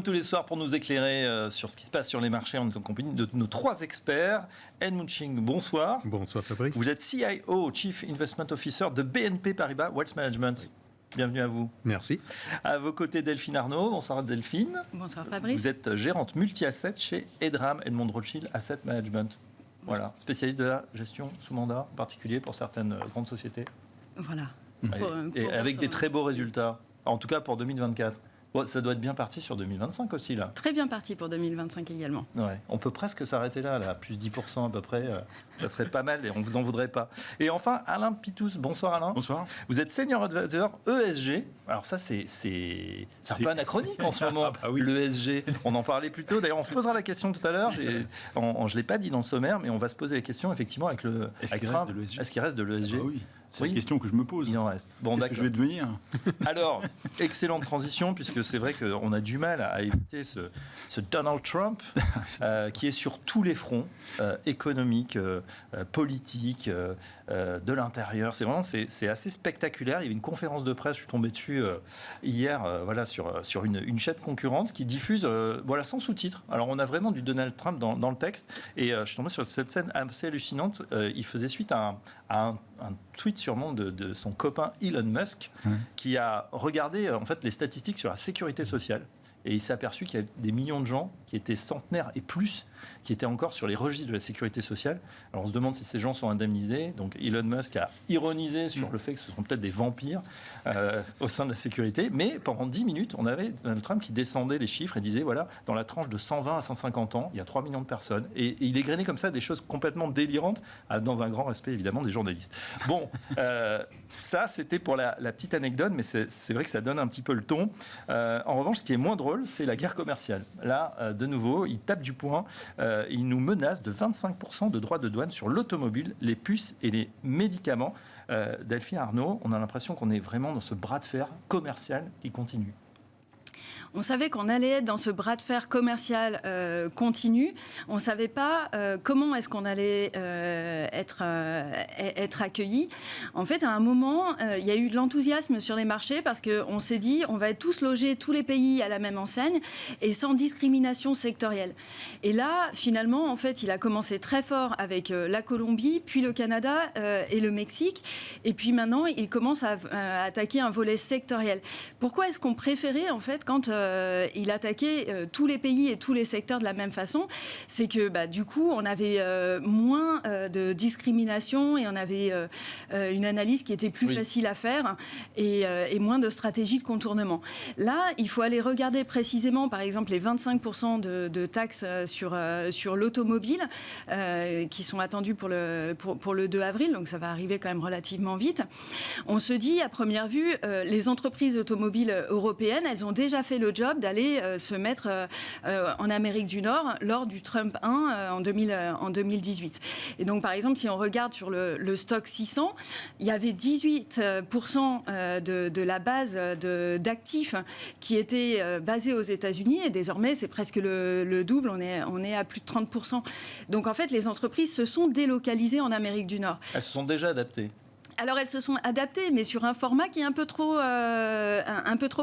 tous les soirs pour nous éclairer sur ce qui se passe sur les marchés en compagnie de nos 3 experts. Edmund Ching, bonsoir. Bonsoir Fabrice. Vous êtes CIO, Chief Investment Officer de BNP Paribas Wealth Management. Bienvenue à vous. Merci. À vos côtés, Delphine Arnaud. Bonsoir Delphine. Bonsoir Fabrice. Vous êtes gérante multi-asset chez Edram Edmond Rothschild Asset Management. Voilà, spécialiste de la gestion sous mandat, en particulier pour certaines grandes sociétés. Voilà. Et avec des très beaux résultats, en tout cas pour 2024. Bon, ça doit être bien parti sur 2025 aussi, là. Très bien parti pour 2025 également. Ouais, on peut presque s'arrêter là, plus 10% à peu près. Ça serait pas mal et on ne vous en voudrait pas. Et enfin, Alain Pitous. Bonsoir Alain. Bonsoir. Vous êtes Senior Advisor ESG. Alors ça, c'est un peu anachronique en ce moment, oui. l'ESG. On en parlait plus tôt. D'ailleurs, on se posera la question tout à l'heure. Je ne l'ai pas dit dans le sommaire, mais on va se poser la question effectivement avec le... Est-ce qu'il reste de l'ESG ? Est-ce qu'il reste de l'ESG ? Oui. C'est la question que je me pose. Il en reste. Bon, Qu'est-ce que je vais devenir ? Alors, excellente transition, puisque c'est vrai qu'on a du mal à éviter ce Donald Trump, qui est sur tous les fronts, économiques, politiques, de l'intérieur. C'est assez spectaculaire. Il y avait une conférence de presse, je suis tombé dessus hier, sur une chaîne concurrente qui diffuse, sans sous-titres. Alors, on a vraiment du Donald Trump dans le texte, et je suis tombé sur cette scène assez hallucinante. Il faisait suite à un tweet sûrement de son copain Elon Musk, qui a regardé en fait les statistiques sur la sécurité sociale, et il s'est aperçu qu'il y avait des millions de gens qui étaient centenaires et plus, qui étaient encore sur les registres de la sécurité sociale. Alors on se demande si ces gens sont indemnisés. Donc Elon Musk a ironisé sur le fait que ce sont peut-être des vampires au sein de la sécurité. Mais pendant 10 minutes, on avait Donald Trump qui descendait les chiffres et disait, voilà, dans la tranche de 120 à 150 ans, il y a 3 millions de personnes. Et il égrenait comme ça des choses complètement délirantes, dans un grand respect évidemment des journalistes. Bon, ça c'était pour la petite anecdote, mais c'est vrai que ça donne un petit peu le ton. En revanche, ce qui est moins drôle, c'est la guerre commerciale. Là, de nouveau, il tape du poing. Il nous menace de 25% de droits de douane sur l'automobile, les puces et les médicaments. Delphine Arnaud, on a l'impression qu'on est vraiment dans ce bras de fer commercial qui continue. On savait qu'on allait être dans ce bras de fer commercial continu. On ne savait pas comment est-ce qu'on allait être accueillis. En fait, à un moment, il y a eu de l'enthousiasme sur les marchés parce qu'on s'est dit on va être tous logés, tous les pays à la même enseigne et sans discrimination sectorielle. Et là, finalement, en fait, il a commencé très fort avec la Colombie, puis le Canada et le Mexique. Et puis maintenant, il commence à attaquer un volet sectoriel. Pourquoi est-ce qu'on préférait, en fait, quand il attaquait tous les pays et tous les secteurs de la même façon? C'est que du coup, on avait moins de discrimination et on avait une analyse qui était plus facile à faire et moins de stratégie de contournement. Là, il faut aller regarder précisément, par exemple, les 25% de taxes sur l'automobile qui sont attendues pour le 2 avril, donc ça va arriver quand même relativement vite. On se dit, à première vue, les entreprises automobiles européennes, elles ont déjà fait le job d'aller se mettre en Amérique du Nord lors du Trump 1 en 2018. Et donc, par exemple, si on regarde sur le stock 600, il y avait 18% de la base d'actifs qui étaient basés aux États-Unis et désormais, c'est presque le double, on est à plus de 30%. Donc, en fait, les entreprises se sont délocalisées en Amérique du Nord. Elles se sont déjà adaptées. Alors, elles se sont adaptées, mais sur un format qui est un peu trop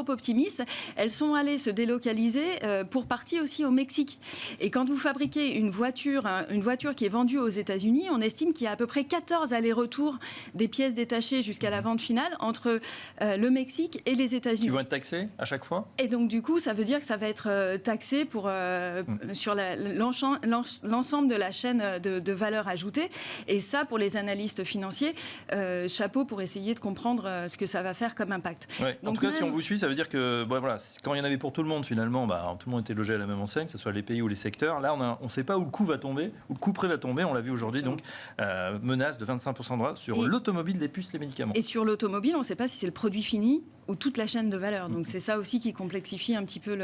optimiste. Elles sont allées se délocaliser pour partie aussi au Mexique. Et quand vous fabriquez une voiture qui est vendue aux États-Unis, on estime qu'il y a à peu près 14 allers-retours des pièces détachées jusqu'à la vente finale entre le Mexique et les États-Unis. Qui vont être taxés à chaque fois ? Et donc, du coup, ça veut dire que ça va être taxé sur l'ensemble de la chaîne de valeur ajoutée. Et ça, pour les analystes financiers, chapeau pour essayer de comprendre ce que ça va faire comme impact. Ouais. En tout cas, si on vous suit, ça veut dire que quand il y en avait pour tout le monde, finalement, tout le monde était logé à la même enseigne, que ce soit les pays ou les secteurs. Là, on ne sait pas où le coup va tomber, où le coup près va tomber. On l'a vu aujourd'hui, donc menace de 25% de droits sur l'automobile, les puces, les médicaments. Et sur l'automobile, on ne sait pas si c'est le produit fini ou toute la chaîne de valeur. Donc c'est ça aussi qui complexifie un petit peu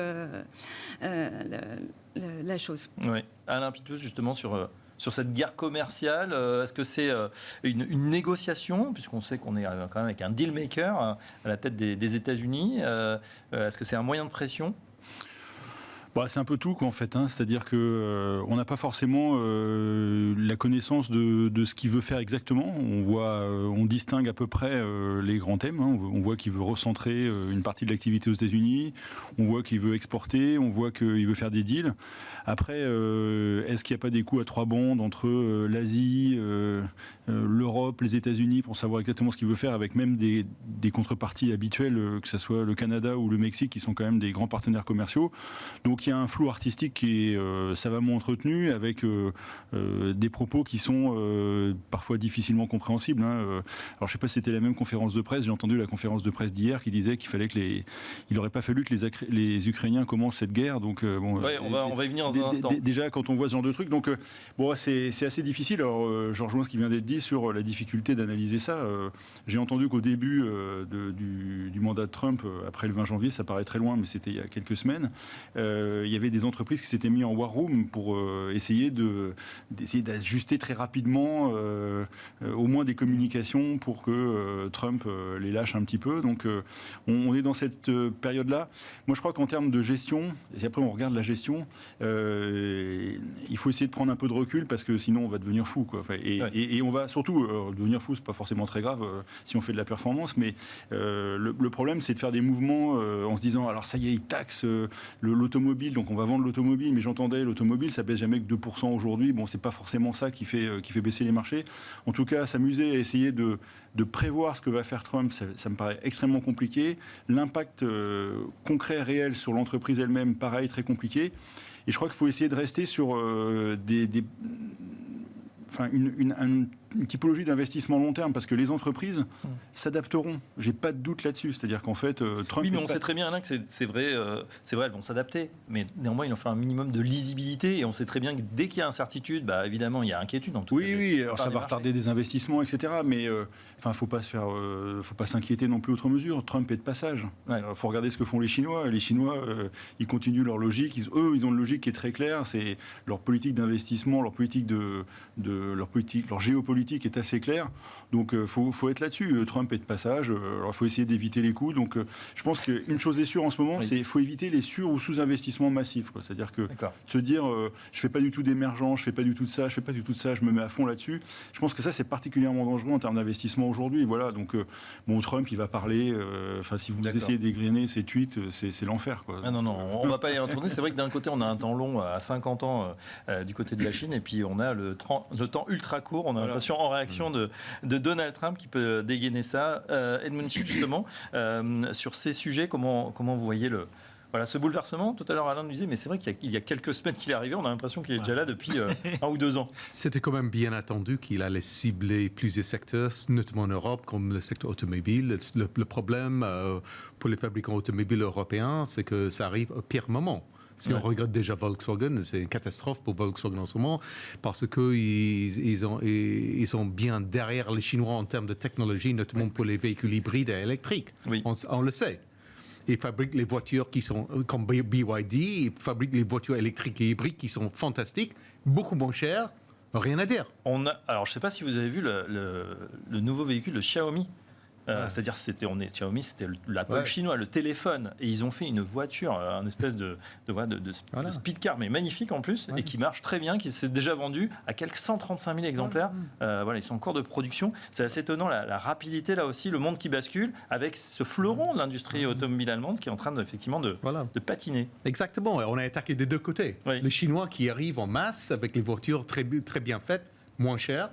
la chose. Oui. Alain Pitous, justement, sur cette guerre commerciale, est-ce que c'est une négociation, puisqu'on sait qu'on est quand même avec un deal maker à la tête des États-Unis, est-ce que c'est un moyen de pression ? C'est un peu tout, quoi, en fait. C'est-à-dire qu'on n'a pas forcément la connaissance de ce qu'il veut faire exactement. On distingue à peu près les grands thèmes. Hein. On voit qu'il veut recentrer une partie de l'activité aux États-Unis. On voit qu'il veut exporter. On voit qu'il veut faire des deals. Après, est-ce qu'il n'y a pas des coups à trois bandes entre l'Asie, l'Europe, les États-Unis pour savoir exactement ce qu'il veut faire, avec même des contreparties habituelles, que ce soit le Canada ou le Mexique, qui sont quand même des grands partenaires commerciaux. Donc il y a un flou artistique qui est savamment entretenu, avec des propos qui sont parfois difficilement compréhensibles. Hein. Alors je ne sais pas si c'était la même conférence de presse. J'ai entendu la conférence de presse d'hier qui disait qu'il fallait il n'aurait pas fallu que les Ukrainiens commencent cette guerre. Donc ouais, on va y venir dans un instant. Déjà quand on voit ce genre de truc, donc c'est assez difficile. Alors je rejoins ce qui vient d'être dit sur la difficulté d'analyser ça. J'ai entendu qu'au début du mandat de Trump, après le 20 janvier, ça paraît très loin, mais c'était il y a quelques semaines, il y avait des entreprises qui s'étaient mis en war room pour essayer d'ajuster très rapidement au moins des communications pour que Trump les lâche un petit peu. Donc on est dans cette période-là. Moi je crois qu'en termes de gestion, et après on regarde la gestion, il faut essayer de prendre un peu de recul, parce que sinon on va devenir fou, quoi. Enfin, et on va surtout devenir fou, c'est pas forcément très grave si on fait de la performance, mais le problème c'est de faire des mouvements en se disant alors ça y est, ils taxent l'automobile, donc on va vendre l'automobile, mais j'entendais l'automobile ça baisse jamais que 2% aujourd'hui. Bon, c'est pas forcément ça qui fait baisser les marchés. En tout cas, s'amuser à essayer de prévoir ce que va faire Trump, ça me paraît extrêmement compliqué. L'impact concret, réel sur l'entreprise elle-même, pareil, très compliqué. Et je crois qu'il faut essayer de rester sur une typologie d'investissement long terme, parce que les entreprises s'adapteront. J'ai pas de doute là-dessus. C'est-à-dire qu'en fait, Trump... Oui, mais on sait très bien, Alain, que c'est vrai, elles vont s'adapter. Mais néanmoins, il en faut un minimum de lisibilité. Et on sait très bien que dès qu'il y a incertitude, évidemment, il y a inquiétude. En tout cas, oui, alors ça va retarder des investissements, etc. Mais faut pas s'inquiéter non plus outre mesure. Trump est de passage. Il faut regarder ce que font les Chinois. Les Chinois, ils continuent leur logique. Ils ont une logique qui est très claire. C'est leur politique d'investissement, leur politique leur géopolitique est assez claire. Donc faut être là-dessus. Trump est de passage. Alors il faut essayer d'éviter les coûts. Donc je pense qu'une chose est sûre en ce moment, c'est qu'il faut éviter les sur- ou sous-investissements massifs. C'est-à-dire que se dire je fais pas du tout d'émergence, je fais pas du tout de ça, je me mets à fond là-dessus. Je pense que ça c'est particulièrement dangereux en termes d'investissement aujourd'hui. Voilà. Donc Trump il va parler. Si vous essayez d'égrener ses tweets, c'est l'enfer, quoi. Ah non, on va pas y retourner. C'est vrai que d'un côté on a un temps long à 50 ans du côté de la Chine, et puis on a le temps ultra court. On a l'impression en réaction de Donald Trump qui peut dégainer ça. Edmund Chip, justement, sur ces sujets, comment vous voyez ce bouleversement? Tout à l'heure, Alain nous disait, mais c'est vrai qu'il y a quelques semaines qu'il est arrivé, on a l'impression qu'il est déjà là depuis 1 ou 2 ans. C'était quand même bien attendu qu'il allait cibler plusieurs secteurs, notamment en Europe, comme le secteur automobile. Le problème pour les fabricants automobiles européens, c'est que ça arrive au pire moment. Si on regarde déjà Volkswagen, c'est une catastrophe pour Volkswagen en ce moment, parce qu'ils sont bien derrière les Chinois en termes de technologie, notamment pour les véhicules hybrides et électriques. Oui. On le sait. Ils fabriquent les voitures qui sont, comme BYD, ils fabriquent les voitures électriques et hybrides qui sont fantastiques, beaucoup moins chères, rien à dire. Alors, je ne sais pas si vous avez vu le nouveau véhicule de Xiaomi. C'est-à-dire, Xiaomi, c'était l'Apple chinois, le téléphone. Et ils ont fait une voiture, un espèce de speed car, mais magnifique en plus, et qui marche très bien, qui s'est déjà vendu à quelques 135 000 exemplaires. Ils sont en cours de production. C'est assez étonnant, la rapidité, là aussi, le monde qui bascule, avec ce fleuron de l'industrie automobile allemande qui est en train de patiner. Exactement, on a attaqué des deux côtés. Les Chinois qui arrivent en masse avec les voitures très bien faites, moins chères,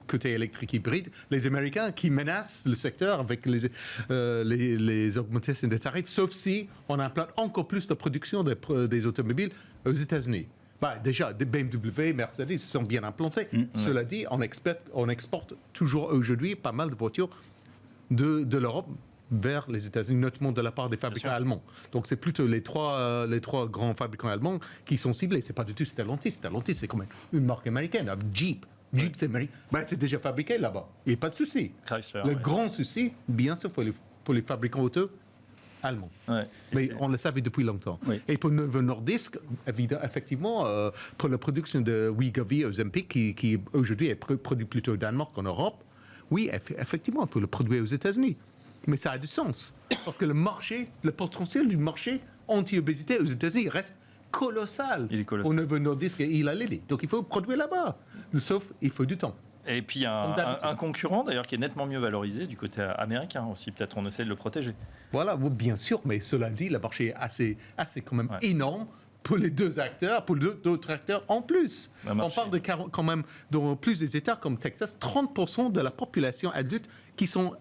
côté électrique hybride, les Américains qui menacent le secteur avec les augmentations des tarifs, sauf si on implante encore plus de production des automobiles aux États-Unis. Déjà, des BMW, Mercedes sont bien implantés. Cela dit, on exporte toujours aujourd'hui pas mal de voitures de l'Europe vers les États-Unis, notamment de la part des fabricants allemands. Donc c'est plutôt les trois grands fabricants allemands qui sont ciblés. C'est pas du tout Stellantis. Stellantis, c'est quand même une marque américaine. Jeep, c'est déjà fabriqué là-bas. Il n'y a pas de souci. Chrysler, le grand souci, bien sûr, pour les fabricants auto allemands. Mais on le savait depuis longtemps. Et pour Novo Nordisk, effectivement, pour la production de Wegovy Ozempic, qui aujourd'hui est produit plutôt au Danemark qu'en Europe, oui, effectivement, il faut le produire aux États-Unis. Mais ça a du sens. Parce que le potentiel du marché anti-obésité aux États-Unis reste colossal. Il est colossal. Au Novo Nordisk et Eli Lilly. Donc il faut produire là-bas. sauf il faut du temps. Et puis un concurrent d'ailleurs qui est nettement mieux valorisé du côté américain aussi, peut-être on essaie de le protéger. Voilà, bien sûr, mais cela dit, le marché est assez quand même énorme pour les deux acteurs, pour d'autres acteurs en plus. On parle quand même dans plus des États comme Texas, 30% de la population adulte qui sont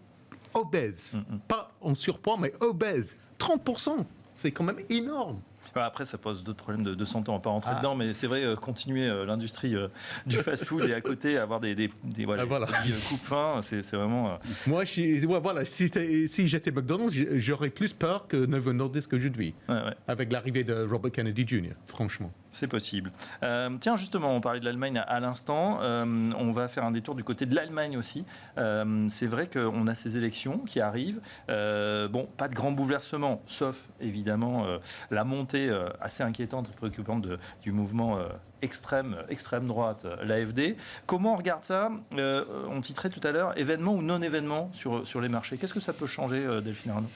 obèses. Pas en surpoids, mais obèses. 30%, c'est quand même énorme. Après, ça pose d'autres problèmes de santé, on ne va pas rentrer dedans, mais c'est vrai, continuer l'industrie du fast-food et à côté avoir des coupes-fins, c'est vraiment... Moi, si j'étais McDonald's, j'aurais plus peur que Novo Nordisk aujourd'hui, avec l'arrivée de Robert Kennedy Jr., franchement. C'est possible. Tiens, justement, on parlait de l'Allemagne à l'instant. On va faire un détour du côté de l'Allemagne aussi. C'est vrai qu'on a ces élections qui arrivent. Bon, pas de grands bouleversements, sauf évidemment la montée assez inquiétante et préoccupante du mouvement extrême droite, l'AfD. Comment on regarde ça ? On titrait tout à l'heure événement ou non-événement sur les marchés. Qu'est-ce que ça peut changer, Delphine Arnaud ?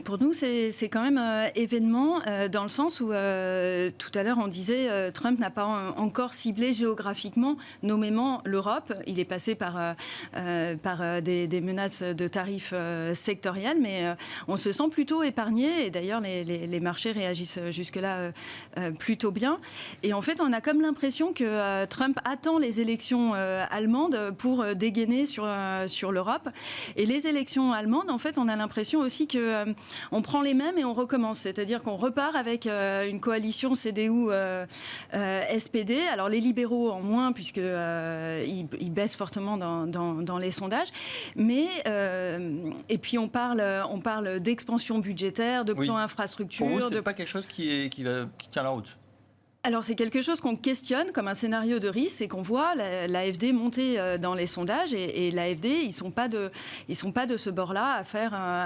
Pour nous, c'est quand même événement dans le sens où tout à l'heure on disait Trump n'a pas encore ciblé géographiquement nommément l'Europe. Il est passé par des menaces de tarifs sectoriels, mais on se sent plutôt épargné et d'ailleurs les marchés réagissent jusque-là plutôt bien. Et en fait, on a comme l'impression que Trump attend les élections allemandes pour dégainer sur l'Europe. Et les élections allemandes, en fait, on a l'impression aussi que on prend les mêmes et on recommence. C'est-à-dire qu'on repart avec une coalition CDU-SPD. Alors les libéraux en moins, puisqu'ils baissent fortement dans les sondages. Mais, et puis on parle d'expansion budgétaire, de plan infrastructure. Pour vous, c'est pas quelque chose qui tient la route ? Alors c'est quelque chose qu'on questionne comme un scénario de risque, c'est qu'on voit l'AfD monter dans les sondages et l'AfD ils sont pas de ce bord-là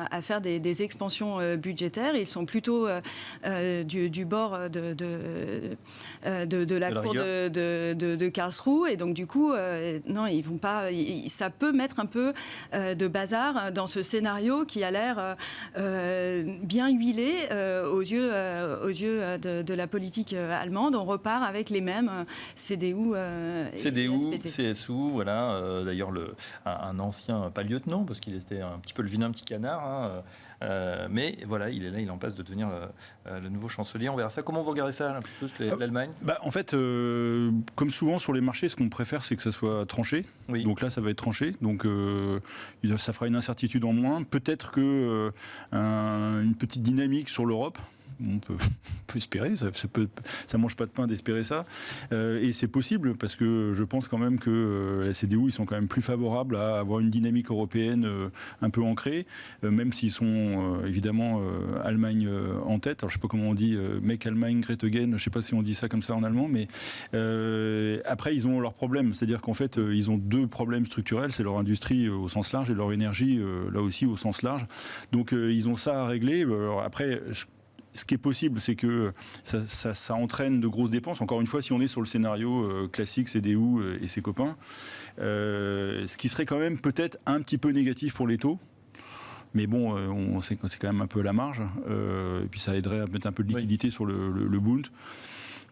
à faire des expansions budgétaires, ils sont plutôt du bord de la cour de Karlsruhe et donc du coup non ils vont pas, ça peut mettre un peu de bazar dans ce scénario qui a l'air bien huilé aux yeux de la politique allemande. On repart avec les mêmes CDU et CSU, voilà. D'ailleurs, un ancien, pas lieutenant, parce qu'il était un petit peu le vilain petit canard, mais voilà, il est là, il est en passe de devenir le nouveau chancelier. On verra ça. Comment vous regardez ça, l'Allemagne ? En fait, comme souvent sur les marchés, ce qu'on préfère, c'est que ça soit tranché. Oui. Donc là, ça va être tranché. Donc ça fera une incertitude en moins. Peut-être que une petite dynamique sur l'Europe. On peut espérer, ça mange pas de pain d'espérer ça. Et c'est possible parce que je pense quand même que la CDU, ils sont quand même plus favorables à avoir une dynamique européenne un peu ancrée, même s'ils sont évidemment Allemagne en tête. Alors je sais pas comment on dit, Make Allemagne Great Again, je sais pas si on dit ça comme ça en allemand, mais après ils ont leurs problèmes. C'est-à-dire qu'en fait, ils ont deux problèmes structurels, c'est leur industrie au sens large et leur énergie là aussi au sens large. Donc ils ont ça à régler. Alors, après, ce qui est possible, c'est que ça entraîne de grosses dépenses. Encore une fois, si on est sur le scénario classique CDU et ses copains, ce qui serait quand même peut-être un petit peu négatif pour les taux. Mais bon, c'est quand même un peu à la marge. Et puis ça aiderait à mettre un peu de liquidité sur le Bund.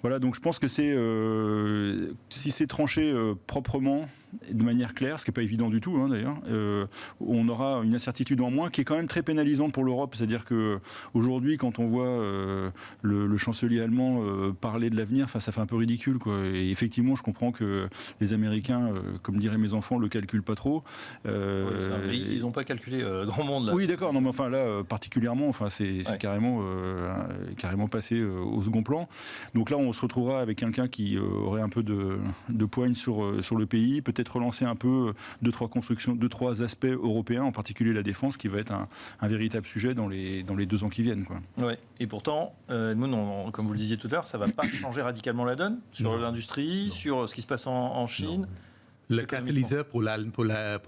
Voilà, donc je pense que si c'est tranché proprement, de manière claire, ce qui n'est pas évident du tout d'ailleurs, on aura une incertitude en moins qui est quand même très pénalisante pour l'Europe. C'est-à-dire qu'aujourd'hui, quand on voit le chancelier allemand parler de l'avenir, ça fait un peu ridicule, quoi. Et effectivement, je comprends que les Américains, comme diraient mes enfants, le calculent pas trop. Ils n'ont pas calculé grand monde là. Oui, d'accord. Non, mais enfin là, particulièrement, c'est carrément passé au second plan. Donc là, on se retrouvera avec quelqu'un qui aurait un peu de poigne sur le pays, peut-être relancer un peu deux, trois aspects européens, en particulier la défense, qui va être un véritable sujet dans les 2 ans qui viennent, quoi. Ouais. Et pourtant, Edmond, comme vous le disiez tout à l'heure, ça ne va pas changer radicalement la donne sur l'industrie, sur ce qui ce qui se passe en Chine. Non. Le catalyseur pour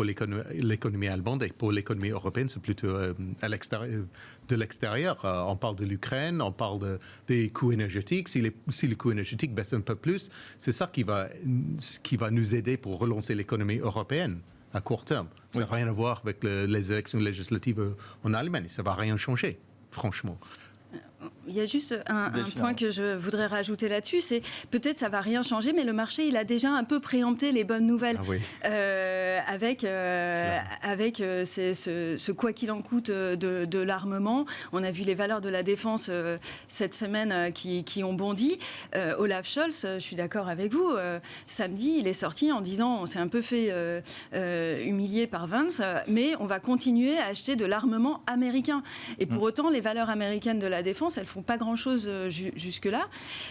l'économie allemande et pour l'économie européenne, c'est plutôt de l'extérieur. On parle de l'Ukraine, on parle des coûts énergétiques. Si les coûts énergétiques baissent un peu plus, c'est ça qui va nous aider pour relancer l'économie européenne à court terme. Ça n'a rien à voir avec les élections législatives en Allemagne. Ça ne va rien changer, franchement. il y a juste un point que je voudrais rajouter là-dessus, c'est peut-être ça va rien changer, mais le marché, il a déjà un peu préempté les bonnes nouvelles avec ce quoi qu'il en coûte de l'armement. On a vu les valeurs de la défense cette semaine qui ont bondi. Olaf Scholz, je suis d'accord avec vous, samedi, il est sorti en disant on s'est un peu fait humilier par Vance, mais on va continuer à acheter de l'armement américain. Et pour autant, les valeurs américaines de la défense, elles font pas grand-chose jusque-là.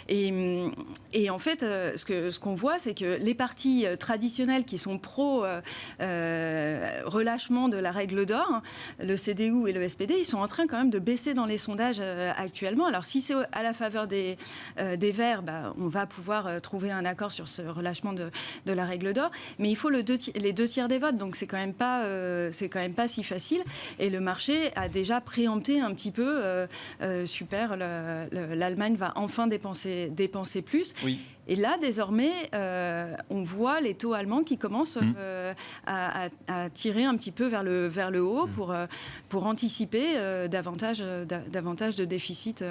Et en fait, ce qu'on voit, c'est que les partis traditionnels qui sont pro-relâchement de la règle d'or, le CDU et le SPD, ils sont en train quand même de baisser dans les sondages actuellement. Alors si c'est à la faveur des Verts, on va pouvoir trouver un accord sur ce relâchement de la règle d'or, mais il faut les 2 tiers des votes, donc c'est quand même pas si facile. Et le marché a déjà préempté un petit peu. Super, l'Allemagne va enfin dépenser plus. Oui. Et là, désormais, on voit les taux allemands qui commencent à tirer un petit peu vers le haut pour anticiper davantage de déficit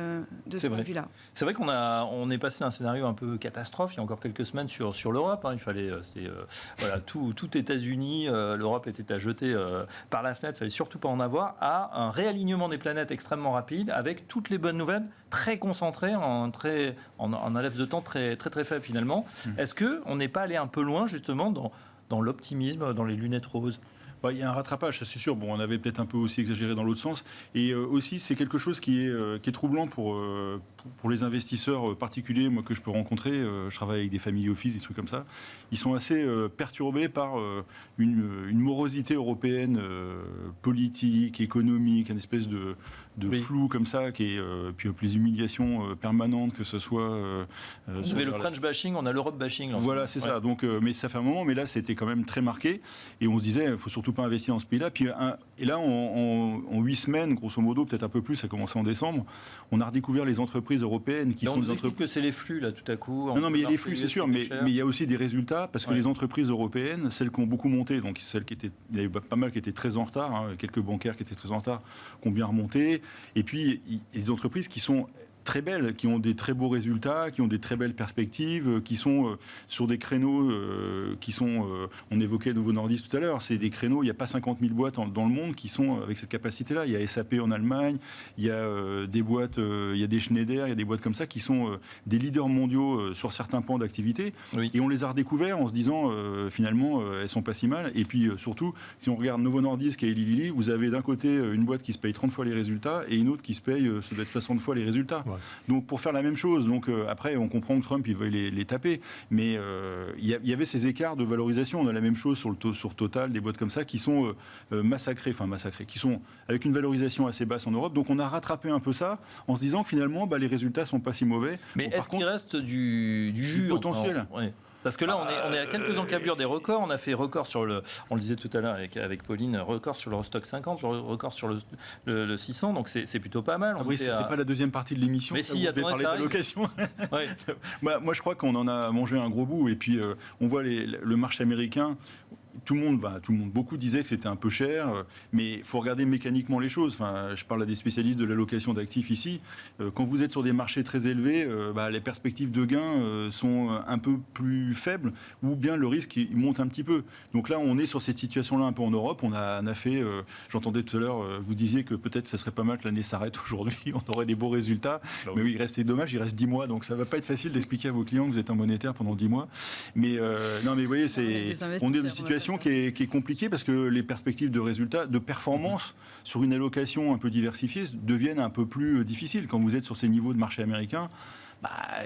de ce point de vue-là. C'est vrai qu'on est passé d'un scénario un peu catastrophe il y a encore quelques semaines sur l'Europe. Il fallait, tout États-Unis, l'Europe était à jeter par la fenêtre, il fallait surtout pas en avoir, à un réalignement des planètes extrêmement rapide avec toutes les bonnes nouvelles très concentrées en un laps de temps très très très faible finalement. Est-ce qu'on n'est pas allé un peu loin justement dans l'optimisme, dans les lunettes roses ? Il y a un rattrapage, c'est sûr. Bon, on avait peut-être un peu aussi exagéré dans l'autre sens. Et aussi, c'est quelque chose qui est troublant pour les investisseurs particuliers, moi, que je peux rencontrer. Je travaille avec des family office, des trucs comme ça. Ils sont assez perturbés par une morosité européenne politique, économique, une espèce de flou comme ça, puis les humiliations permanentes, que ce soit... on avait le French bashing, on a l'Europe bashing. Voilà, c'est ça. Donc, mais ça fait un moment, mais là, c'était quand même très marqué. Et on se disait, il ne faut surtout pas investir dans ce pays-là. Et là, en 8 semaines, grosso modo, peut-être un peu plus, ça a commencé en décembre, on a redécouvert les entreprises européennes qui sont des entreprises... que c'est les flux, là, tout à coup. Non, mais il y a les flux, c'est sûr, mais il y a aussi des résultats, parce que les entreprises européennes, celles qui ont beaucoup monté, donc celles qui étaient... Il y avait pas mal qui étaient très en retard, quelques bancaires qui étaient très en retard, qui ont bien remonté. Et puis, il y a des entreprises qui sont très belles, qui ont des très beaux résultats, qui ont des très belles perspectives, qui sont sur des créneaux qui sont... on évoquait Novo Nordisk tout à l'heure, c'est des créneaux, il n'y a pas 50 000 boîtes dans le monde qui sont avec cette capacité-là. Il y a SAP en Allemagne, il y a des boîtes, il y a des Schneider, il y a des boîtes comme ça qui sont des leaders mondiaux sur certains pans d'activité. Oui. Et on les a redécouverts en se disant, finalement, elles sont pas si mal. Et puis, surtout, si on regarde Novo Nordisk et Eli Lilly, vous avez d'un côté une boîte qui se paye 30 fois les résultats et une autre qui se paye, ça doit être 60 fois les résultats. Ouais. Donc pour faire la même chose, donc après on comprend que Trump il veuille les taper, mais il y avait ces écarts de valorisation. On a la même chose sur Total, des boîtes comme ça qui sont massacrées, qui sont avec une valorisation assez basse en Europe. Donc on a rattrapé un peu ça en se disant que finalement les résultats sont pas si mauvais. Mais est-ce qu'il reste du jus potentiel? Parce que là, on est à quelques encablures des records. On a fait record sur on le disait tout à l'heure avec Pauline, record sur l'Eurostoxx 50, record sur le 600. Donc c'est plutôt pas mal. Oui, c'était pas la deuxième partie de l'émission. Mais si, attendez, parler d'allocation. Ouais. Moi, je crois qu'on en a mangé un gros bout. Et puis, on voit le marché américain. Tout le monde, beaucoup disaient que c'était un peu cher, mais il faut regarder mécaniquement les choses. Enfin, je parle à des spécialistes de l'allocation d'actifs ici. Quand vous êtes sur des marchés très élevés, les perspectives de gains sont un peu plus faibles, ou bien le risque il monte un petit peu. Donc là, on est sur cette situation-là un peu en Europe. On a fait, j'entendais tout à l'heure, vous disiez que peut-être ça serait pas mal que l'année s'arrête aujourd'hui, on aurait des beaux résultats. Mais oui, c'est dommage, il reste 10 mois, donc ça va pas être facile d'expliquer à vos clients que vous êtes en monétaire pendant 10 mois. Mais non, mais vous voyez, on est dans une situation qui est compliquée parce que les perspectives de résultats, de performance sur une allocation un peu diversifiée deviennent un peu plus difficiles. Quand vous êtes sur ces niveaux de marché américain,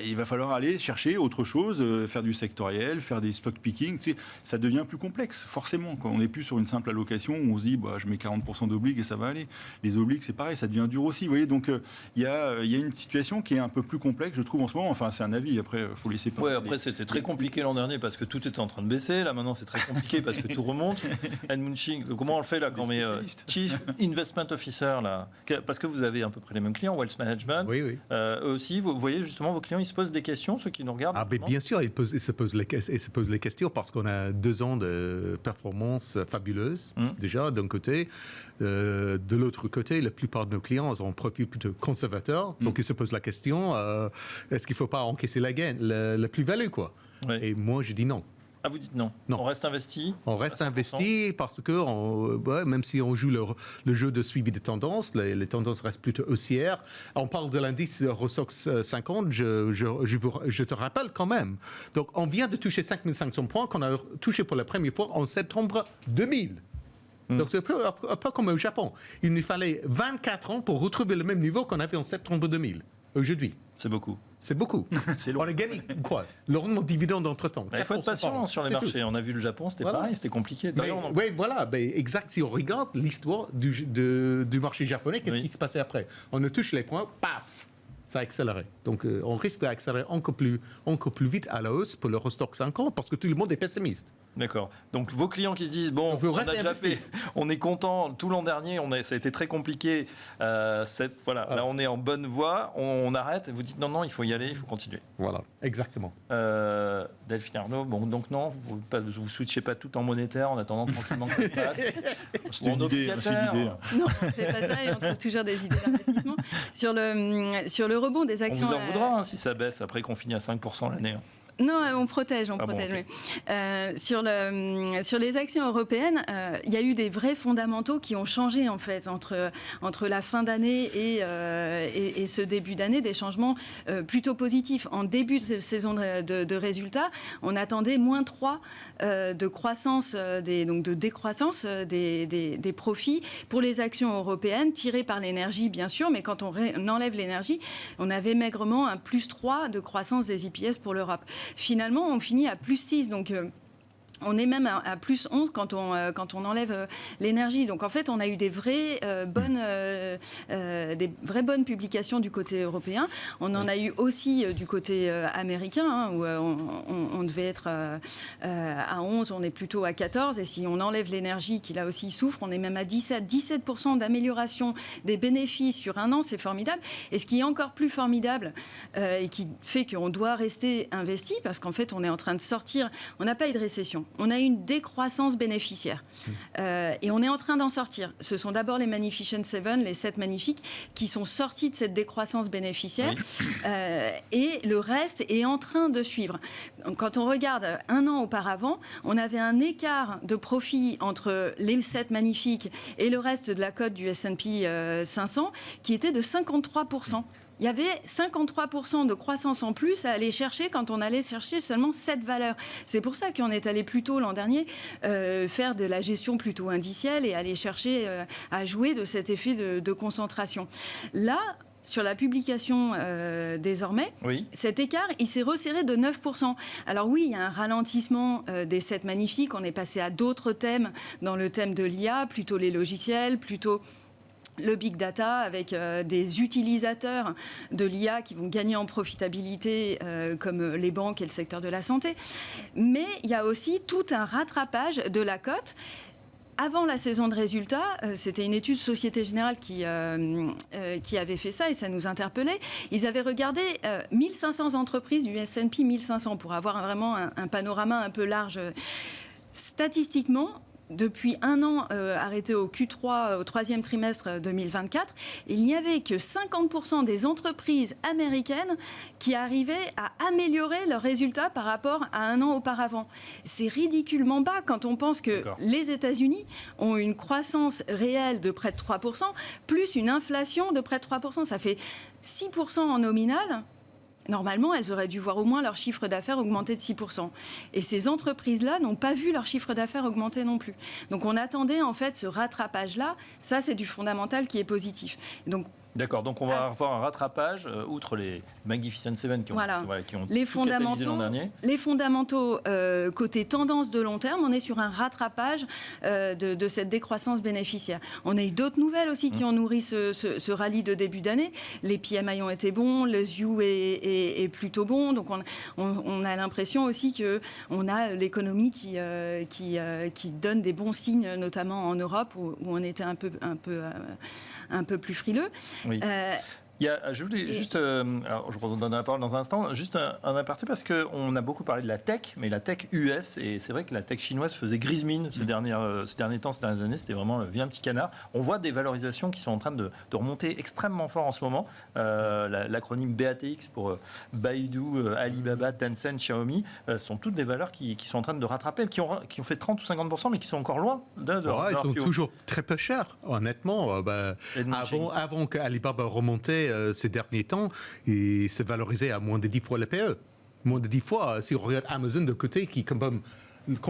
il va falloir aller chercher autre chose, faire du sectoriel, faire des stock picking. Ça devient plus complexe, forcément. Quand on n'est plus sur une simple allocation où on se dit je mets 40% d'obliques et ça va aller. Les obliques, c'est pareil, ça devient dur aussi. Vous voyez, donc il y a une situation qui est un peu plus complexe, je trouve, en ce moment. Enfin, c'est un avis. Après, il faut laisser parler. Ouais, après, c'était très compliqué l'an dernier parce que tout était en train de baisser. Là, maintenant, c'est très compliqué parce que tout remonte. Edmund Ching, comment on le fait là quand on met Chief Investment Officer là, parce que vous avez à peu près les mêmes clients, Wealth Management. Oui. Eux aussi, vous voyez justement régulièrement, vos clients, ils se posent des questions, ceux qui nous regardent? Ah, mais bien sûr, ils se posent les questions parce qu'on a 2 ans de performance fabuleuse, déjà, d'un côté. De l'autre côté, la plupart de nos clients ont un profil plutôt conservateur, donc ils se posent la question, est-ce qu'il ne faut pas encaisser la plus-value, quoi? Oui. Et moi, je dis non. Ah, vous dites non. Non. On reste investi? On reste investi parce que même si on joue le jeu de suivi de tendance, les tendances restent plutôt haussières. On parle de l'indice Eurostoxx 50, je te rappelle quand même. Donc on vient de toucher 5500 points qu'on a touché pour la première fois en septembre 2000. Donc c'est un peu comme au Japon. Il nous fallait 24 ans pour retrouver le même niveau qu'on avait en septembre 2000. Aujourd'hui. C'est beaucoup. C'est beaucoup. C'est long. On a gagné quoi? Le rendement de dividende entre-temps. Il faut être patient sur les marchés. On a vu le Japon, c'était pareil, c'était compliqué. Oui, voilà, exact. Si on regarde l'histoire du marché japonais, qu'est-ce qui se passait après? On ne touche les points, paf, ça a accéléré. Donc on risque d'accélérer encore plus vite à la hausse pour l'Eurostoxx 50 parce que tout le monde est pessimiste. D'accord. Donc vos clients qui se disent bon, on a déjà fait, on est content. Tout l'an dernier, ça a été très compliqué. Là on est en bonne voie. On arrête. Et vous dites non, il faut y aller, il faut continuer. Voilà, exactement. Delphine Arnaud, donc non, vous switchez pas tout en monétaire en attendant tranquillement que ça passe. C'est une idée. Non, on ne fait pas ça et on trouve toujours des idées d'investissement. Sur le rebond des actions. On vous en voudra si ça baisse après qu'on finit à 5% l'année. Non, on protège. Bon, okay. Sur les actions européennes, il y a eu des vrais fondamentaux qui ont changé en fait entre la fin d'année et ce début d'année, des changements plutôt positifs. En début de saison de résultats, on attendait -3 de croissance, donc de décroissance des profits pour les actions européennes, tirées par l'énergie bien sûr, mais quand on enlève l'énergie, on avait maigrement un +3 de croissance des EPS pour l'Europe. Finalement, on finit à +6, donc on est même à +11 quand on enlève l'énergie. Donc en fait, on a eu des vraies bonnes publications du côté européen. On en a eu aussi du côté américain, où on devait être à 11, on est plutôt à 14. Et si on enlève l'énergie, qui là aussi souffre, on est même à 17% d'amélioration des bénéfices sur un an. C'est formidable. Et ce qui est encore plus formidable et qui fait qu'on doit rester investi, parce qu'en fait, on est en train de sortir. On n'a pas eu de récession. On a eu une décroissance bénéficiaire. Et on est en train d'en sortir. Ce sont d'abord les Magnificent Seven, les 7 magnifiques, qui sont sortis de cette décroissance bénéficiaire. Oui. Et le reste est en train de suivre. Quand on regarde un an auparavant, on avait un écart de profit entre les 7 magnifiques et le reste de la cote du S&P 500 qui était de 53%. Il y avait 53% de croissance en plus à aller chercher quand on allait chercher seulement 7 valeurs. C'est pour ça qu'on est allé plus tôt l'an dernier faire de la gestion plutôt indicielle et aller chercher à jouer de cet effet de concentration. Là, sur la publication désormais, oui. Cet écart, il s'est resserré de 9%. Alors oui, il y a un ralentissement des 7 magnifiques. On est passé à d'autres thèmes dans le thème de l'IA, plutôt les logiciels, plutôt le big data avec des utilisateurs de l'IA qui vont gagner en profitabilité comme les banques et le secteur de la santé. Mais il y a aussi tout un rattrapage de la cote. Avant la saison de résultats, c'était une étude Société Générale qui avait fait ça et ça nous interpellait. Ils avaient regardé 1500 entreprises du S&P 1500 pour avoir vraiment un panorama un peu large. Statistiquement, depuis un an arrêté au Q3, au troisième trimestre 2024, il n'y avait que 50% des entreprises américaines qui arrivaient à améliorer leurs résultats par rapport à un an auparavant. C'est ridiculement bas quand on pense que les États-Unis ont une croissance réelle de près de 3%, plus une inflation de près de 3%. Ça fait 6% en nominal. Normalement, elles auraient dû voir au moins leur chiffre d'affaires augmenter de 6%. Et ces entreprises-là n'ont pas vu leur chiffre d'affaires augmenter non plus. Donc on attendait en fait ce rattrapage-là. Ça, c'est du fondamental qui est positif. Donc, d'accord, donc on va avoir un rattrapage, outre les Magnificent Seven qui ont les tout catalysé l'an dernier. Les fondamentaux, côté tendance de long terme, on est sur un rattrapage de cette décroissance bénéficiaire. On a eu d'autres nouvelles aussi qui ont nourri ce rallye de début d'année. Les PMI ont été bons, le SU est plutôt bon, donc on a l'impression aussi qu'on a l'économie qui donne des bons signes, notamment en Europe, où on était un peu plus frileux. Oui. Je voulais juste, alors je vous redonne la parole dans un instant, juste un aparté parce qu'on a beaucoup parlé de la tech, mais la tech US, et c'est vrai que la tech chinoise faisait grise mine ces derniers temps, ces dernières années, c'était vraiment le vilain petit canard. On voit des valorisations qui sont en train de remonter extrêmement fort en ce moment. L'acronyme BATX pour Baidu, Alibaba, Tencent, Xiaomi, sont toutes des valeurs qui sont en train de rattraper, qui ont fait 30 ou 50%, mais qui sont encore loin ils sont toujours très peu chers, honnêtement. Avant qu'Alibaba remontait ces derniers temps, il s'est valorisé à moins de 10 fois le PE. Moins de 10 fois, si on regarde Amazon de côté, qui comme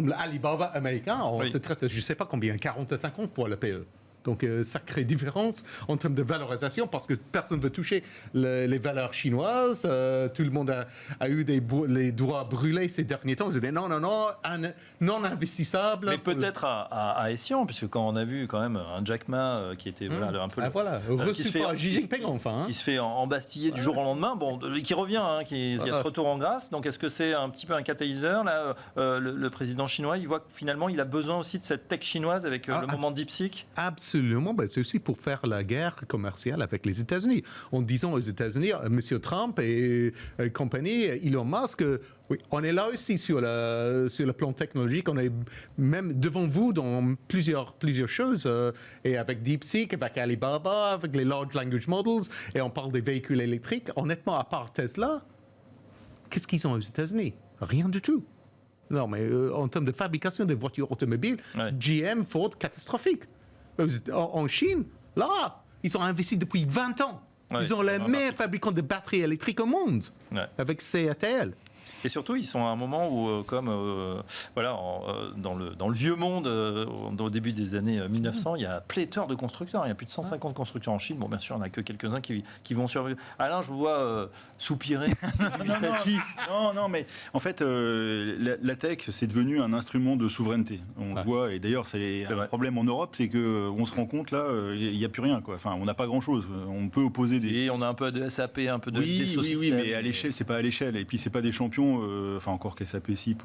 l'Alibaba américain, on se traite, je ne sais pas combien, 40 à 50 fois le PE. Donc, sacrée différence en termes de valorisation parce que personne ne veut toucher les valeurs chinoises. Tout le monde a eu les doigts brûlés ces derniers temps. Ils ont dit non investissable. Mais peut-être à Essian, puisque quand on a vu quand même un Jack Ma qui était un peu reçu par Xi Jinping enfin. Qui se fait embastiller du jour au lendemain, qui revient, qui a ce retour en grâce. Donc, est-ce que c'est un petit peu un catalyseur là, le président chinois, il voit que finalement, il a besoin aussi de cette tech chinoise avec le moment DeepSeek. Absolument, c'est aussi pour faire la guerre commerciale avec les États-Unis. En disant aux États-Unis, M. Trump et compagnie, Elon Musk, oui, on est là aussi sur le plan technologique, on est même devant vous dans plusieurs choses, et avec DeepSeek, avec Alibaba, avec les Large Language Models, et on parle des véhicules électriques. Honnêtement, à part Tesla, qu'est-ce qu'ils ont aux États-Unis? Rien du tout. Non, mais en termes de fabrication des voitures automobiles, GM, Ford, catastrophique. En Chine, là, ils ont investi depuis 20 ans. Ils ont le meilleur fabricant de batteries électriques au monde, avec CATL. Et surtout, ils sont à un moment où, dans le vieux monde, au début des années 1900, il y a pléthore de constructeurs. Il y a plus de 150 constructeurs en Chine. Bon, bien sûr, il n'y en a que quelques-uns qui vont survivre. Alain, je vous vois soupirer. Non, mais en fait, la tech, c'est devenu un instrument de souveraineté. On le voit, et d'ailleurs, c'est un problème en Europe, c'est qu'on se rend compte, là, il n'y a plus rien, quoi. Enfin, on n'a pas grand-chose. On peut opposer des... Et on a un peu de SAP, un peu de Oui, mais à l'échelle, c'est pas à l'échelle. Et puis, c'est pas des champions. Enfin, encore qu'SAP, si.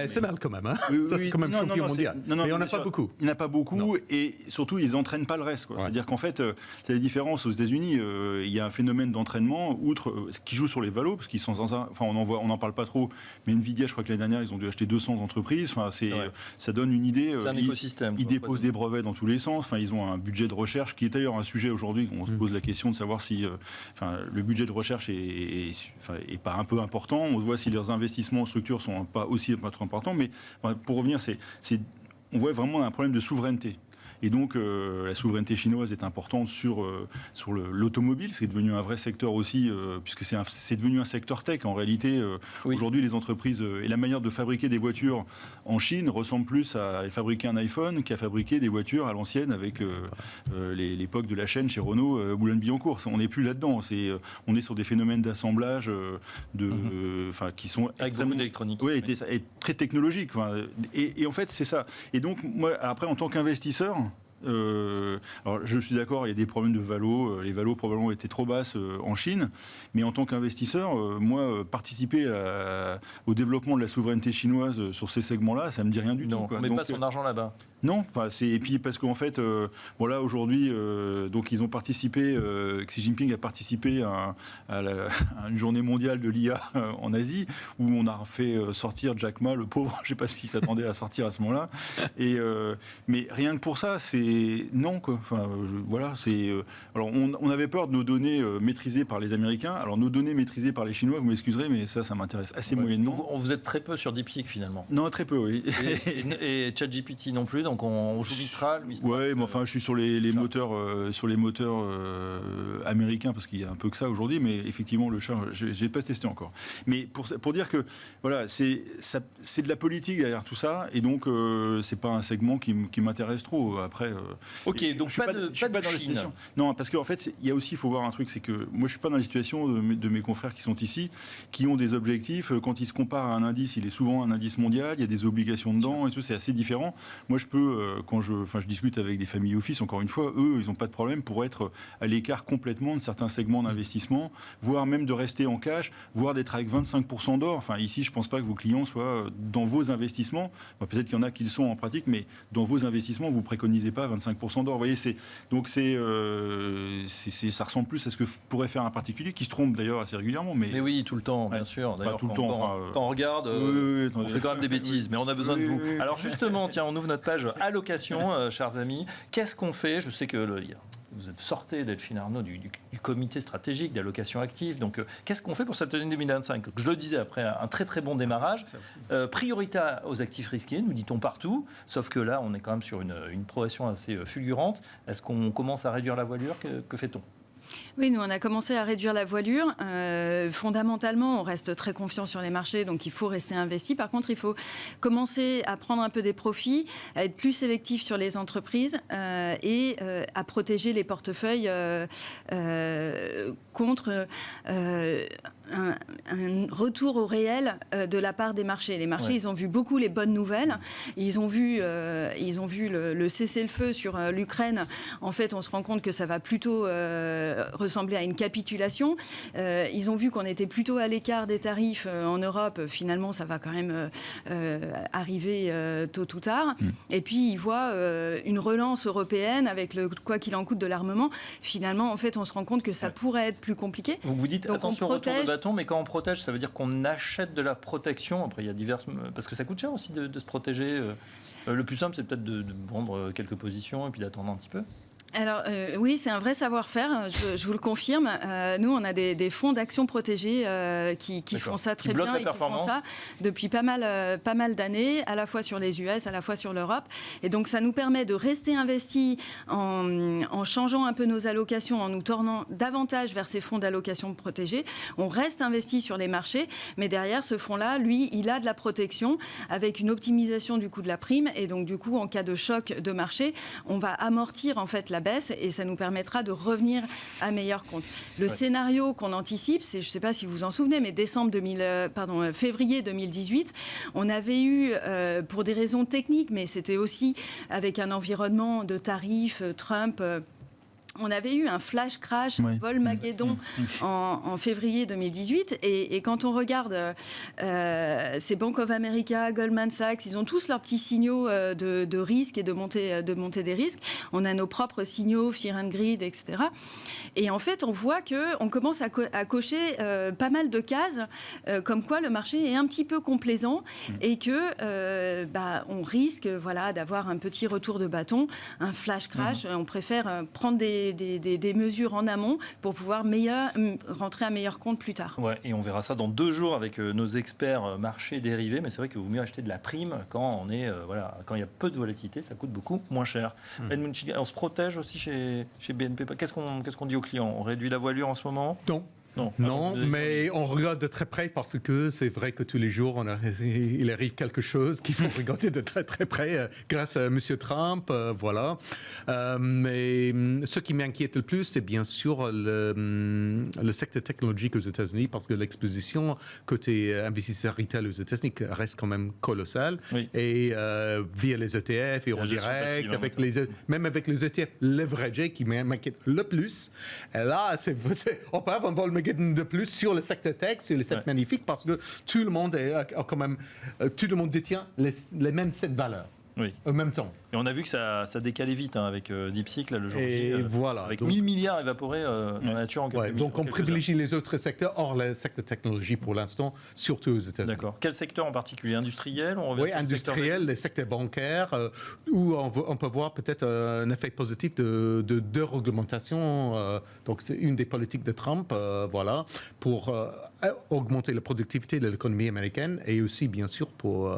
C'est mal quand même. Hein. Ça, c'est quand même champion mondial. Mais il n'y en a pas beaucoup. Il n'y en a pas beaucoup. Et surtout, ils n'entraînent pas le reste. C'est-à-dire qu'en fait, c'est la différence aux États-Unis. Il y a un phénomène d'entraînement, outre ce qui joue sur les valos, parce qu'ils sont on n'en parle pas trop. Mais Nvidia, je crois que l'année dernière, ils ont dû acheter 200 entreprises. Enfin, ça donne une idée. C'est un écosystème. Ils déposent des brevets dans tous les sens. Enfin, ils ont un budget de recherche qui est d'ailleurs un sujet aujourd'hui. On se pose la question de savoir si le budget de recherche est pas un peu important. On voit si leurs investissements en structure sont pas trop importants. Mais pour revenir, on voit vraiment un problème de souveraineté. Et donc, la souveraineté chinoise est importante sur l'automobile. C'est devenu un vrai secteur aussi, puisque c'est devenu un secteur tech. En réalité, aujourd'hui, les entreprises et la manière de fabriquer des voitures en Chine ressemble plus à fabriquer un iPhone qu'à fabriquer des voitures à l'ancienne avec l'époque de la chaîne chez Renault, Boulogne-Billancourt. On n'est plus là-dedans. On est sur des phénomènes d'assemblage qui sont extrêmement électroniques. Oui, et très technologiques. Et en fait, c'est ça. Et donc, moi, après, en tant qu'investisseur, alors je suis d'accord, il y a des problèmes de valo, les valos probablement étaient trop basses en Chine, mais en tant qu'investisseur, moi, participer au développement de la souveraineté chinoise sur ces segments-là, ça me dit rien du tout. On ne met pas son argent là-bas. Non, et puis parce qu'en fait, là aujourd'hui, donc ils ont participé, Xi Jinping a participé à une journée mondiale de l'IA en Asie, où on a fait sortir Jack Ma, le pauvre, je ne sais pas s'il s'attendait à sortir à ce moment-là. Mais rien que pour ça, c'est non, quoi. Alors on avait peur de nos données maîtrisées par les Américains. Alors nos données maîtrisées par les Chinois, vous m'excuserez, mais ça m'intéresse assez moyennement. Donc, vous êtes très peu sur DeepSeek finalement. Non, très peu, oui. Et ChatGPT non plus. Donc on joue Mistral. Ouais, mais enfin je suis sur les moteurs, américains parce qu'il y a un peu que ça aujourd'hui, mais effectivement le chat, j'ai pas testé encore. Mais pour dire que voilà, c'est de la politique derrière tout ça, et donc c'est pas un segment qui m'intéresse trop. Après, ok, donc je suis pas dans la situation. Non, parce qu'en fait il y a aussi, il faut voir un truc, c'est que moi je suis pas dans la situation de mes confrères qui sont ici, qui ont des objectifs. Quand ils se comparent à un indice, il est souvent un indice mondial, il y a des obligations dedans et tout, c'est assez différent. Moi je peux quand je discute avec des family office, encore une fois, eux, ils n'ont pas de problème pour être à l'écart complètement de certains segments d'investissement, voire même de rester en cash, voire d'être avec 25% d'or. Enfin, ici, je ne pense pas que vos clients soient dans vos investissements. Peut-être qu'il y en a qui le sont en pratique, mais dans vos investissements, vous ne préconisez pas 25% d'or. Vous voyez, ça ressemble plus à ce que pourrait faire un particulier, qui se trompe d'ailleurs assez régulièrement. Mais oui, tout le temps, bien sûr. D'ailleurs, tout le temps. Quand on regarde, on fait quand même des bêtises, mais on a besoin de vous. Alors justement, tiens, on ouvre notre page allocation, chers amis. Qu'est-ce qu'on fait ? Je sais que vous êtes sorti, Delphine Arnaud, du comité stratégique d'allocation active. Donc, qu'est-ce qu'on fait pour cette année 2025 ? Je le disais, après un très très bon démarrage, priorité aux actifs risqués, nous dit-on partout, sauf que là, on est quand même sur une progression assez fulgurante. Est-ce qu'on commence à réduire la voilure ? Que fait-on ? Oui, nous, on a commencé à réduire la voilure. Fondamentalement, on reste très confiant sur les marchés, donc il faut rester investi. Par contre, il faut commencer à prendre un peu des profits, à être plus sélectif sur les entreprises et à protéger les portefeuilles contre un retour au réel de la part des marchés. Les marchés, ils ont vu beaucoup les bonnes nouvelles. Ils ont vu le cessez-le-feu sur l'Ukraine. En fait, on se rend compte que ça va plutôt ressembler à une capitulation. Ils ont vu qu'on était plutôt à l'écart des tarifs en Europe. Finalement, ça va quand même arriver tôt ou tard. Et puis, ils voient une relance européenne avec le quoi qu'il en coûte de l'armement. Finalement, en fait, on se rend compte que ça pourrait être plus compliqué. Vous dites, donc, attention au retour de bâton, mais quand on protège, ça veut dire qu'on achète de la protection. Après, il y a diverses... Parce que ça coûte cher aussi de se protéger. Le plus simple, c'est peut-être de prendre quelques positions et puis d'attendre un petit peu. Alors oui, c'est un vrai savoir-faire, je vous le confirme. Nous, on a des fonds d'action protégés qui font ça très bien et qui font ça depuis pas mal d'années, à la fois sur les US, à la fois sur l'Europe. Et donc, ça nous permet de rester investis en changeant un peu nos allocations, en nous tournant davantage vers ces fonds d'allocation protégés. On reste investi sur les marchés, mais derrière, ce fonds-là, lui, il a de la protection avec une optimisation du coût de la prime. Et donc, du coup, en cas de choc de marché, on va amortir en fait la baisse et ça nous permettra de revenir à meilleur compte. Le scénario qu'on anticipe, c'est, je ne sais pas si vous vous en souvenez, mais février 2018, on avait eu, pour des raisons techniques, mais c'était aussi avec un environnement de tarifs, Trump... On avait eu un flash crash, Volmageddon, en février 2018. Et quand on regarde ces Bank of America, Goldman Sachs, ils ont tous leurs petits signaux de risque et de montée des risques. On a nos propres signaux, Fear and Greed, etc. Et en fait, on voit qu'on commence à cocher pas mal de cases, comme quoi le marché est un petit peu complaisant et que on risque d'avoir un petit retour de bâton, un flash crash. On préfère prendre des mesures en amont pour pouvoir rentrer à meilleur compte plus tard. Ouais, et on verra ça dans 2 jours avec nos experts marchés dérivés, mais c'est vrai qu'il vaut mieux acheter de la prime quand on est quand il y a peu de volatilité, ça coûte beaucoup moins cher. Edmund Chigi, on se protège aussi chez BNP. Qu'est-ce qu'on dit aux clients ? On réduit la voilure en ce moment ? Non, mais on regarde de très près parce que c'est vrai que tous les jours, il arrive quelque chose qu'il faut regarder de très très près grâce à M. Trump, voilà. Mais ce qui m'inquiète le plus, c'est bien sûr le secteur technologique aux États-Unis parce que l'exposition côté investisseurs retail aux États-Unis reste quand même colossale. Et via les ETF et en direct, même avec les ETF leveragés qui m'inquiètent le plus. Et là, on peut avoir un vol de plus sur le secteur tech, sur les 7 magnifiques, parce que tout le monde détient les mêmes 7 valeurs en même temps. Et on a vu que ça décalait vite avec DeepSeek, le jour J, avec 1000 milliards évaporés dans la nature en quelques minutes. Donc on privilégie les autres secteurs, hors le secteur technologie pour l'instant, surtout aux États-Unis. D'accord. Quel secteur en particulier ? Industriel ? Oui, industriel, les secteurs bancaires, où on peut voir peut-être un effet positif de déréglementation. Donc c'est une des politiques de Trump, pour augmenter la productivité de l'économie américaine et aussi, bien sûr, pour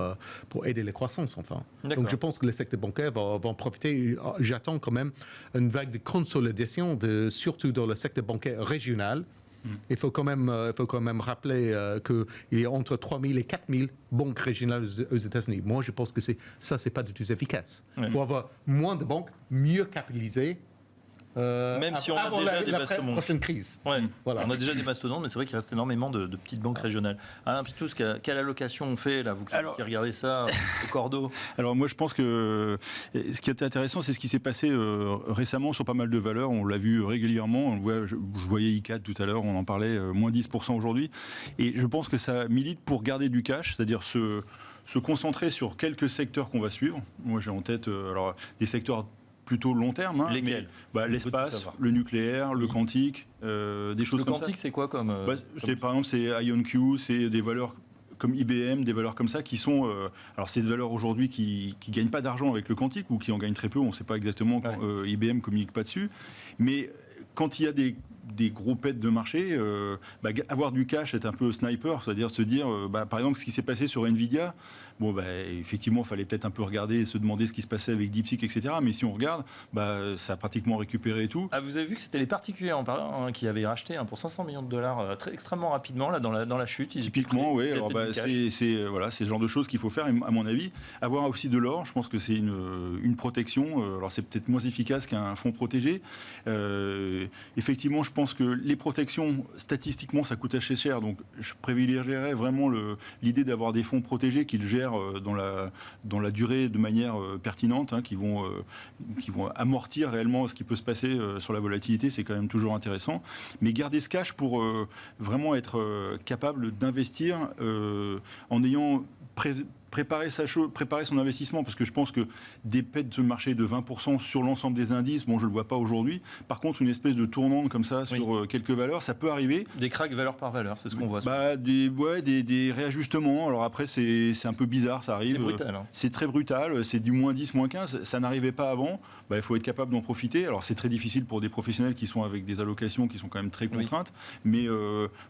aider la croissance, enfin. Donc je pense que le secteur bancaire va en profiter. J'attends quand même une vague de consolidation, surtout dans le secteur bancaire régional. Il faut quand même rappeler qu'il y a entre 3 000 et 4 000 banques régionales aux États-Unis. Moi, je pense que c'est pas du tout efficace. Pour avoir moins de banques, mieux capitalisées, Même si on a déjà des mastodontes. Prochaine crise. Ouais. Voilà. On a déjà des mastodontes, mais c'est vrai qu'il reste énormément de petites banques régionales. Alain Pitous, quelle allocation on fait là, vous qui regardez ça au cordeau? Alors moi je pense que ce qui est intéressant, c'est ce qui s'est passé récemment sur pas mal de valeurs. On l'a vu régulièrement. Je voyais ICAT tout à l'heure, on en parlait, moins 10% aujourd'hui. Et je pense que ça milite pour garder du cash, c'est-à-dire se concentrer sur quelques secteurs qu'on va suivre. Moi j'ai en tête des secteurs plutôt long terme. Lesquels? L'espace, le nucléaire, le quantique, des choses comme ça. Le quantique, c'est quoi comme... Par exemple, c'est IonQ, c'est des valeurs comme IBM, des valeurs comme ça qui sont... alors, c'est des valeurs aujourd'hui qui ne gagnent pas d'argent avec le quantique ou qui en gagnent très peu. On ne sait pas exactement quand IBM ne communique pas dessus. Mais quand il y a des gros pets de marché, avoir du cash, être un peu sniper, c'est-à-dire se dire, par exemple, ce qui s'est passé sur Nvidia, effectivement, il fallait peut-être un peu regarder et se demander ce qui se passait avec DeepSeek, etc. Mais si on regarde, ça a pratiquement récupéré et tout. Ah, vous avez vu que c'était les particuliers qui avaient racheté pour 500 millions de dollars extrêmement rapidement là, dans la chute. Typiquement, oui. C'est ce genre de choses qu'il faut faire, à mon avis. Avoir aussi de l'or, je pense que c'est une protection. Alors, c'est peut-être moins efficace qu'un fonds protégé. Effectivement, je pense que les protections, statistiquement, ça coûte assez cher. Donc, je privilégierais vraiment l'idée d'avoir des fonds protégés qui le gèrent dans la durée de manière pertinente, qui vont amortir réellement ce qui peut se passer sur la volatilité. C'est quand même toujours intéressant. Mais garder ce cash pour vraiment être capable d'investir en ayant préparer son investissement, parce que je pense que des pets de marché de 20% sur l'ensemble des indices, je ne le vois pas aujourd'hui. Par contre, une espèce de tournante comme ça sur quelques valeurs, ça peut arriver. Des cracks valeur par valeur, c'est ce qu'on voit. Des réajustements. Alors après, c'est un peu bizarre, ça arrive. C'est brutal. C'est très brutal, c'est du moins 10, moins 15. Ça n'arrivait pas avant. Il faut être capable d'en profiter. Alors c'est très difficile pour des professionnels qui sont avec des allocations qui sont quand même très contraintes, mais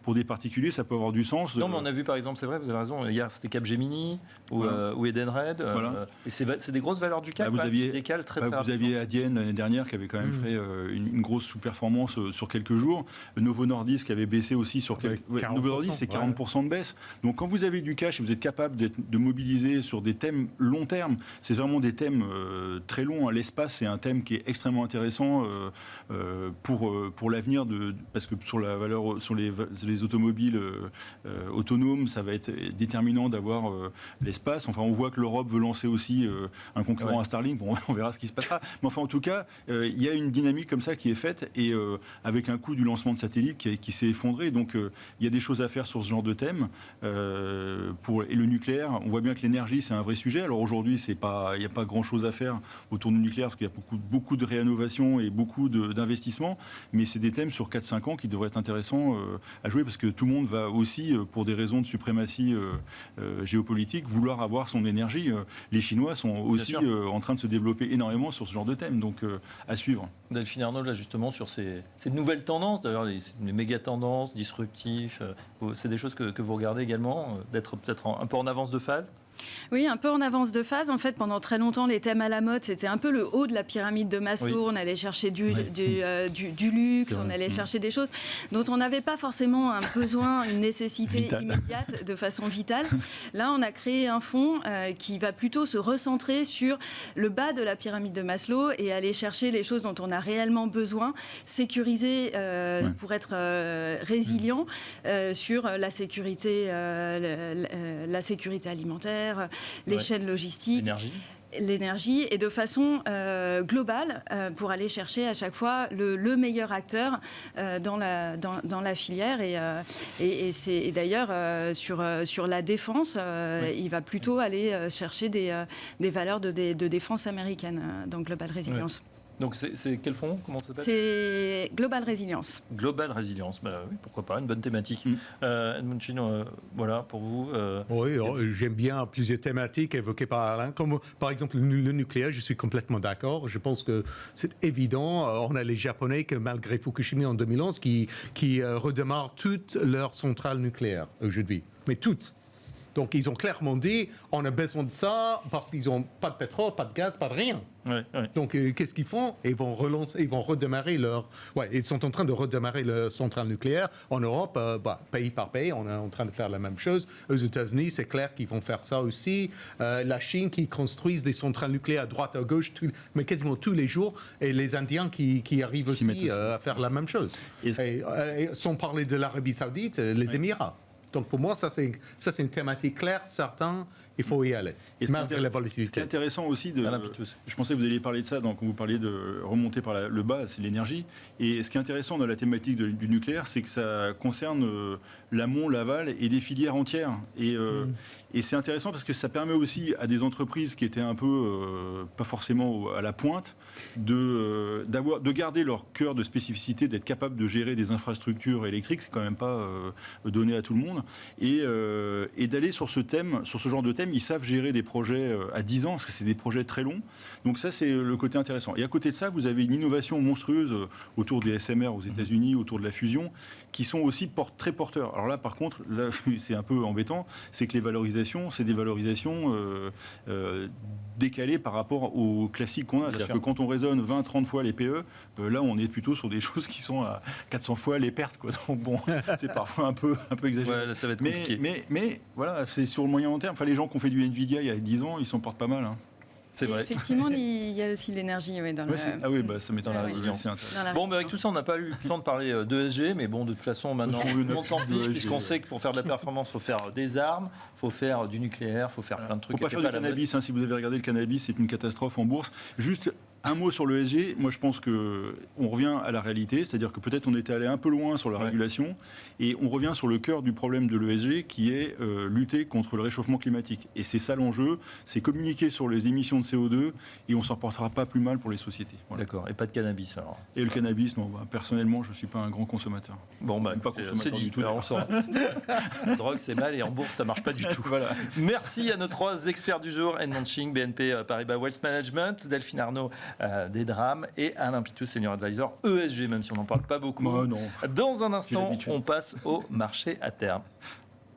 pour des particuliers, ça peut avoir du sens. Non, mais on a vu par exemple, c'est vrai, vous avez raison, hier c'était Capgemini, ou Edenred. Et c'est des grosses valeurs du CAC vous aviez Adyen l'année dernière qui avait quand même fait une grosse sous-performance sur quelques jours. Novo Nordisk qui avait baissé aussi sur quelques... Novo Nordisk, c'est 40% de baisse. Donc quand vous avez du cash et vous êtes capable de mobiliser sur des thèmes long terme, c'est vraiment des thèmes très longs. L'espace, c'est un thème qui est extrêmement intéressant pour l'avenir, parce que sur la valeur, sur les automobiles autonomes, ça va être déterminant d'avoir l'espace. Enfin, on voit que l'Europe veut lancer aussi un concurrent à Starlink. Bon, on verra ce qui se passera. Mais enfin, en tout cas, il y a une dynamique comme ça qui est faite, et avec un coût du lancement de satellite qui s'est effondré. Donc, il y a des choses à faire sur ce genre de thème. Et le nucléaire, on voit bien que l'énergie, c'est un vrai sujet. Alors aujourd'hui, il n'y a pas grand-chose à faire autour du nucléaire, parce qu'il y a beaucoup de réinnovation et beaucoup d'investissements. Mais c'est des thèmes sur 4-5 ans qui devraient être intéressants à jouer, parce que tout le monde va aussi, pour des raisons de suprématie géopolitique, vouloir avoir son énergie. Les Chinois sont aussi en train de se développer énormément sur ce genre de thème, donc à suivre. Delphine Arnaud, là justement, sur ces nouvelles tendances, d'ailleurs les méga tendances, disruptifs, c'est des choses que vous regardez également, d'être peut-être un peu en avance de phase? Oui, un peu en avance de phase. En fait, pendant très longtemps, les thèmes à la mode, c'était un peu le haut de la pyramide de Maslow. On allait chercher du luxe, on allait chercher des choses dont on n'avait pas forcément un besoin, une nécessité immédiate, de façon vitale. Là, on a créé un fonds qui va plutôt se recentrer sur le bas de la pyramide de Maslow et aller chercher les choses dont on a réellement besoin, sécuriser pour être résilient sur la sécurité alimentaire, les chaînes logistiques, l'énergie, et de façon globale pour aller chercher à chaque fois le meilleur acteur dans la filière. Et d'ailleurs, sur la défense, il va plutôt aller chercher des valeurs de défense américaine dans Global Resilience. Donc c'est quel fonds? Comment ça s'appelle? C'est Global Resilience. Global Resilience, oui, pourquoi pas, une bonne thématique. Edmond Chine, voilà, pour vous. Oui, j'aime bien plusieurs thématiques évoquées par Alain, comme par exemple le nucléaire, je suis complètement d'accord. Je pense que c'est évident. On a les Japonais que malgré Fukushima en 2011 qui redémarrent toutes leurs centrales nucléaires aujourd'hui, mais toutes. Donc, ils ont clairement dit, on a besoin de ça parce qu'ils n'ont pas de pétrole, pas de gaz, pas de rien. Ouais. Donc, qu'est-ce qu'ils font? Ils vont redémarrer ils sont en train de redémarrer leur centrale nucléaire. En Europe, pays par pays, on est en train de faire la même chose. Aux États-Unis, c'est clair qu'ils vont faire ça aussi. La Chine qui construisent des centrales nucléaires à droite, à gauche, mais quasiment tous les jours. Et les Indiens qui arrivent aussi à faire la même chose. Et sans parler de l'Arabie Saoudite, les Émirats. Donc pour moi, ça c'est une thématique claire, certain, il faut y aller. Et malgré la volatilité. Ce qui est intéressant aussi, je pensais que vous alliez parler de ça, donc quand vous parliez de remonter par le bas, c'est l'énergie. Et ce qui est intéressant dans la thématique du nucléaire, c'est que ça concerne l'amont, l'aval et des filières entières. Et c'est intéressant parce que ça permet aussi à des entreprises qui étaient un peu, pas forcément à la pointe, de garder leur cœur de spécificité, d'être capable de gérer des infrastructures électriques, c'est quand même pas donné à tout le monde, et d'aller sur ce genre de thème. Ils savent gérer des projets à 10 ans, parce que c'est des projets très longs. Donc ça, c'est le côté intéressant. Et à côté de ça, vous avez une innovation monstrueuse autour des SMR aux États-Unis, autour de la fusion, qui sont aussi très porteurs. Alors là, par contre, là, c'est un peu embêtant, c'est que les valorisations, c'est des valorisations décalées par rapport aux classiques qu'on a. C'est-à-dire que quand on raisonne 20-30 fois les PE, là, on est plutôt sur des choses qui sont à 400 fois les pertes, quoi. Donc bon, c'est parfois un peu exagéré. Ouais, là, ça va être compliqué. Mais voilà, c'est sur le moyen long terme. Enfin, les gens qui ont fait du Nvidia il y a 10 ans, ils s'en portent pas mal. Hein. C'est vrai. Effectivement, il y a aussi l'énergie dans le... Ah oui, ça m'étonne la résilience. résilience. Bon, avec tout ça, on n'a pas eu le temps de parler d'ESG, mais bon, de toute façon, maintenant, tout le monde s'en fiche, puisqu'on sait que pour faire de la performance, il faut faire des armes, il faut faire du nucléaire, il faut faire plein de trucs. Il ne faut pas faire du cannabis. Si vous avez regardé le cannabis, c'est une catastrophe en bourse. Juste un mot sur l'ESG. Moi, je pense qu'on revient à la réalité, c'est-à-dire que peut-être on était allé un peu loin sur la régulation, et on revient sur le cœur du problème de l'ESG, qui est lutter contre le réchauffement climatique. Et c'est ça l'enjeu, c'est communiquer sur les émissions de CO2, et on s'en portera pas plus mal pour les sociétés. Voilà. D'accord. Et pas de cannabis alors. Et le cannabis, non, personnellement, je ne suis pas un grand consommateur. Bon, pas consommateur c'est dit. du tout. Alors, on saura. La drogue, c'est mal, et en bourse, ça marche pas du tout. Voilà. Merci à nos 3 experts du jour, Edmond Ching, BNP Paribas Wealth Management, Delphine Arnaud des Drames et Alain Pitous, Senior Advisor ESG, même si on n'en parle pas beaucoup. Non. Dans un instant, on passe au marché à terme.